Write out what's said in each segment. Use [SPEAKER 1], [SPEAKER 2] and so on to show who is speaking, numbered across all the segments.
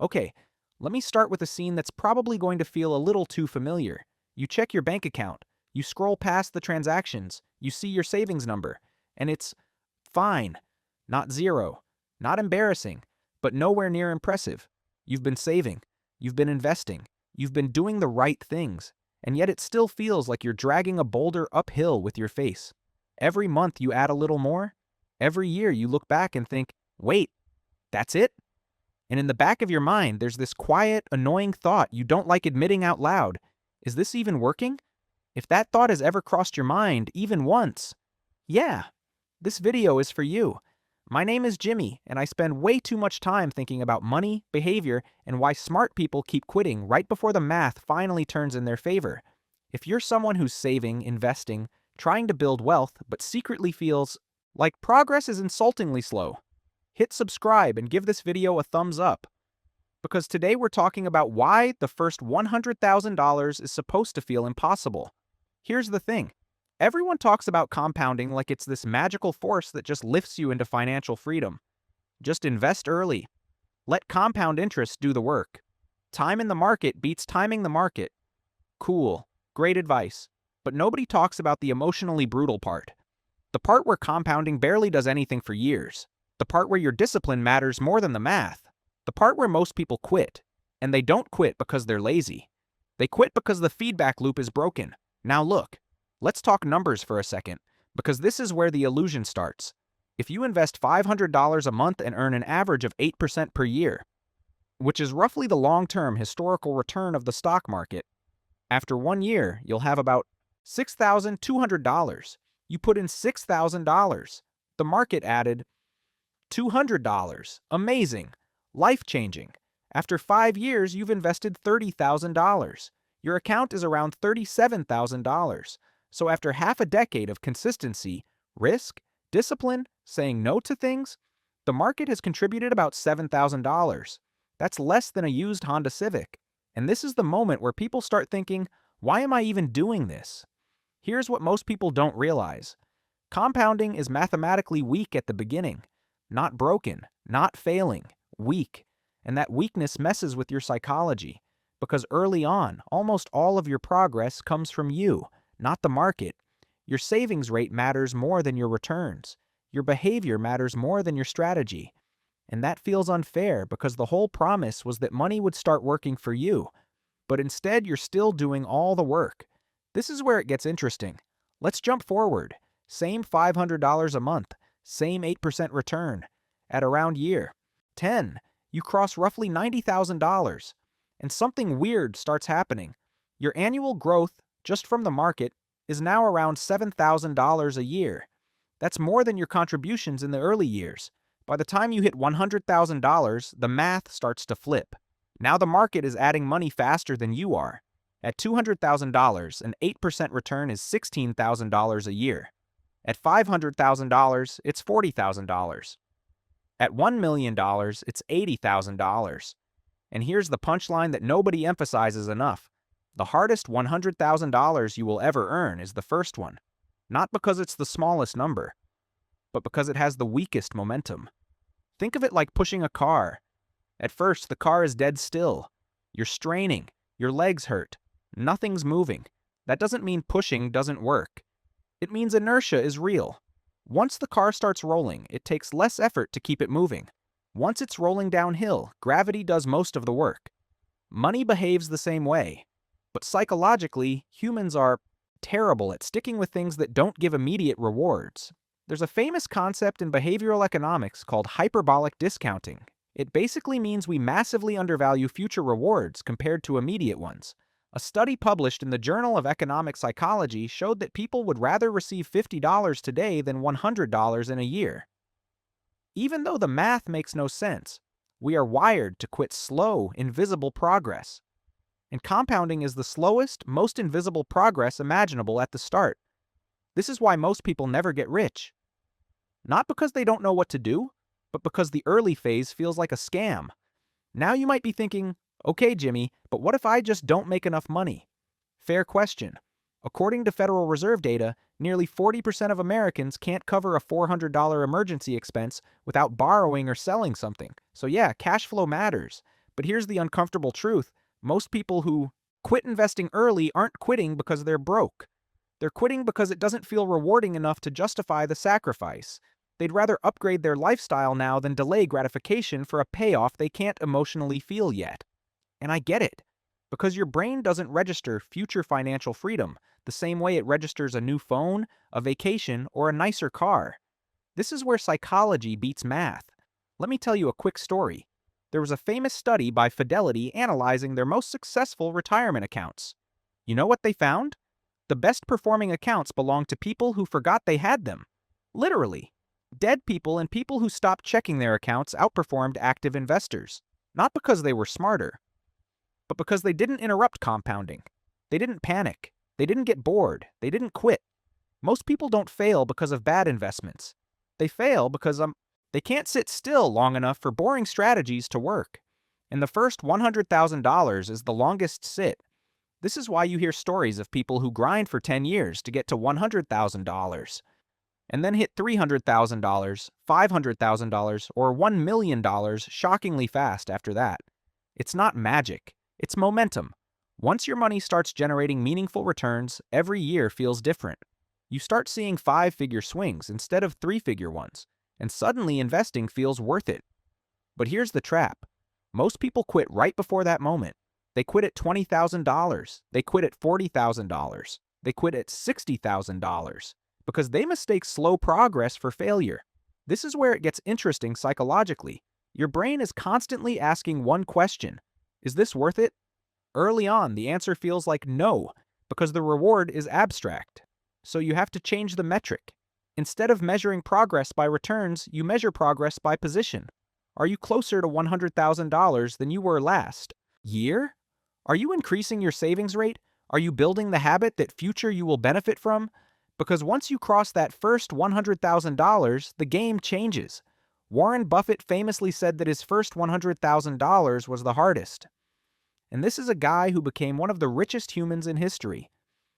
[SPEAKER 1] Okay, let me start with a scene that's probably going to feel a little too familiar. You check your bank account, you scroll past the transactions, you see your savings number, and it's fine. Not zero. Not embarrassing, but nowhere near impressive. You've been saving, you've been investing, you've been doing the right things, and yet it still feels like you're dragging a boulder uphill with your face. Every month you add a little more. Every year you look back and think, wait, that's it? And in the back of your mind, there's this quiet, annoying thought you don't like admitting out loud. Is this even working? If that thought has ever crossed your mind, even once, yeah, this video is for you. My name is Jimmy, and I spend way too much time thinking about money, behavior, and why smart people keep quitting right before the math finally turns in their favor. If you're someone who's saving, investing, trying to build wealth, but secretly feels like progress is insultingly slow, hit subscribe and give this video a thumbs up. Because today we're talking about why the first $100,000 is supposed to feel impossible. Here's the thing. Everyone talks about compounding like it's this magical force that just lifts you into financial freedom. Just invest early. Let compound interest do the work. Time in the market beats timing the market. Cool. Great advice. But nobody talks about the emotionally brutal part. The part where compounding barely does anything for years. The part where your discipline matters more than the math. The part where most people quit. And they don't quit because they're lazy. They quit because the feedback loop is broken. Now look. Let's talk numbers for a second, because this is where the illusion starts. If you invest $500 a month and earn an average of 8% per year, which is roughly the long-term historical return of the stock market, after 1 year, you'll have about $6,200. You put in $6,000. The market added $200. Amazing. Life-changing. After 5 years, you've invested $30,000. Your account is around $37,000. So after half a decade of consistency, risk, discipline, saying no to things, the market has contributed about $7,000. That's less than a used Honda Civic. And this is the moment where people start thinking, why am I even doing this? Here's what most people don't realize. Compounding is mathematically weak at the beginning. Not broken, not failing, weak. And that weakness messes with your psychology. Because early on, almost all of your progress comes from you. Not the market. Your savings rate matters more than your returns. Your behavior matters more than your strategy. And that feels unfair because the whole promise was that money would start working for you. But instead, you're still doing all the work. This is where it gets interesting. Let's jump forward. Same $500 a month. Same 8% return. At around year 10, you cross roughly $90,000. And something weird starts happening. Your annual growth just from the market, is now around $7,000 a year. That's more than your contributions in the early years. By the time you hit $100,000, the math starts to flip. Now the market is adding money faster than you are. At $200,000, an 8% return is $16,000 a year. At $500,000, it's $40,000. At $1 million, it's $80,000. And here's the punchline that nobody emphasizes enough. The hardest $100,000 you will ever earn is the first one. Not because it's the smallest number, but because it has the weakest momentum. Think of it like pushing a car. At first, the car is dead still. You're straining. Your legs hurt. Nothing's moving. That doesn't mean pushing doesn't work. It means inertia is real. Once the car starts rolling, it takes less effort to keep it moving. Once it's rolling downhill, gravity does most of the work. Money behaves the same way. But psychologically, humans are terrible at sticking with things that don't give immediate rewards. There's a famous concept in behavioral economics called hyperbolic discounting. It basically means we massively undervalue future rewards compared to immediate ones. A study published in the Journal of Economic Psychology showed that people would rather receive $50 today than $100 in a year. Even though the math makes no sense, we are wired to quit slow, invisible progress. And compounding is the slowest, most invisible progress imaginable at the start. This is why most people never get rich. Not because they don't know what to do, but because the early phase feels like a scam. Now you might be thinking, okay, Jimmy, but what if I just don't make enough money? Fair question. According to Federal Reserve data, nearly 40% of Americans can't cover a $400 emergency expense without borrowing or selling something. So yeah, cash flow matters. But here's the uncomfortable truth. Most people who quit investing early aren't quitting because they're broke. They're quitting because it doesn't feel rewarding enough to justify the sacrifice. They'd rather upgrade their lifestyle now than delay gratification for a payoff they can't emotionally feel yet. And I get it, because your brain doesn't register future financial freedom the same way it registers a new phone, a vacation, or a nicer car. This is where psychology beats math. Let me tell you a quick story. There was a famous study by Fidelity analyzing their most successful retirement accounts. You know what they found? The best performing accounts belonged to people who forgot they had them. Literally. Dead people and people who stopped checking their accounts outperformed active investors. Not because they were smarter, but because they didn't interrupt compounding. They didn't panic. They didn't get bored. They didn't quit. Most people don't fail because of bad investments. They fail because they can't sit still long enough for boring strategies to work. And the first $100,000 is the longest sit. This is why you hear stories of people who grind for 10 years to get to $100,000 and then hit $300,000, $500,000, or $1 million shockingly fast after that. It's not magic. It's momentum. Once your money starts generating meaningful returns, every year feels different. You start seeing 5-figure swings instead of 3-figure ones, and suddenly investing feels worth it. But here's the trap. Most people quit right before that moment. They quit at $20,000. They quit at $40,000. They quit at $60,000 because they mistake slow progress for failure. This is where it gets interesting psychologically. Your brain is constantly asking one question: is this worth it? Early on, the answer feels like no, because the reward is abstract. So you have to change the metric. Instead of measuring progress by returns, you measure progress by position. Are you closer to $100,000 than you were last year? Are you increasing your savings rate? Are you building the habit that future you will benefit from? Because once you cross that first $100,000, the game changes. Warren Buffett famously said that his first $100,000 was the hardest. And this is a guy who became one of the richest humans in history.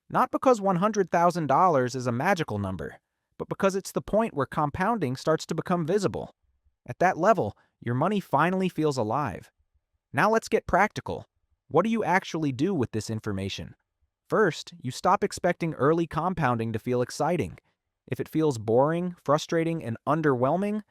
[SPEAKER 1] Not because $100,000 is a magical number, but because it's the point where compounding starts to become visible. At that level, your money finally feels alive. Now let's get practical. What do you actually do with this information? First, you stop expecting early compounding to feel exciting. If it feels boring, frustrating, and underwhelming,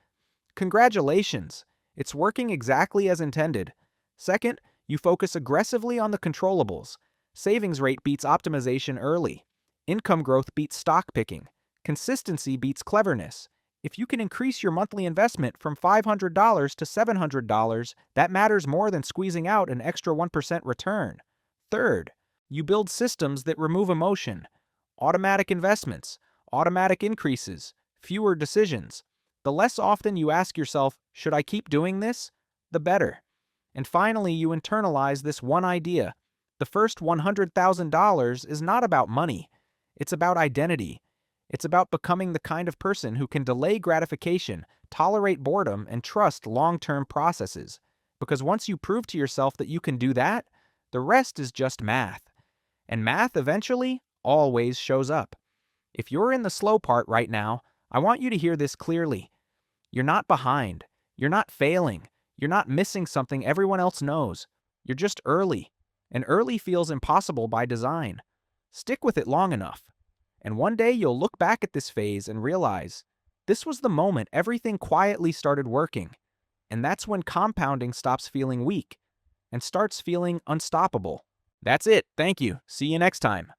[SPEAKER 1] congratulations! It's working exactly as intended. Second, you focus aggressively on the controllables. Savings rate beats optimization early. Income growth beats stock picking. Consistency beats cleverness. If you can increase your monthly investment from $500 to $700, that matters more than squeezing out an extra 1% return. Third, you build systems that remove emotion. Automatic investments, automatic increases, fewer decisions. The less often you ask yourself, should I keep doing this? The better. And finally, you internalize this one idea. The first $100,000 is not about money. It's about identity. It's about becoming the kind of person who can delay gratification, tolerate boredom, and trust long-term processes. Because once you prove to yourself that you can do that, the rest is just math. And math eventually always shows up. If you're in the slow part right now, I want you to hear this clearly. You're not behind. You're not failing. You're not missing something everyone else knows. You're just early. And early feels impossible by design. Stick with it long enough. And one day you'll look back at this phase and realize, this was the moment everything quietly started working. And that's when compounding stops feeling weak and starts feeling unstoppable. That's it. Thank you. See you next time.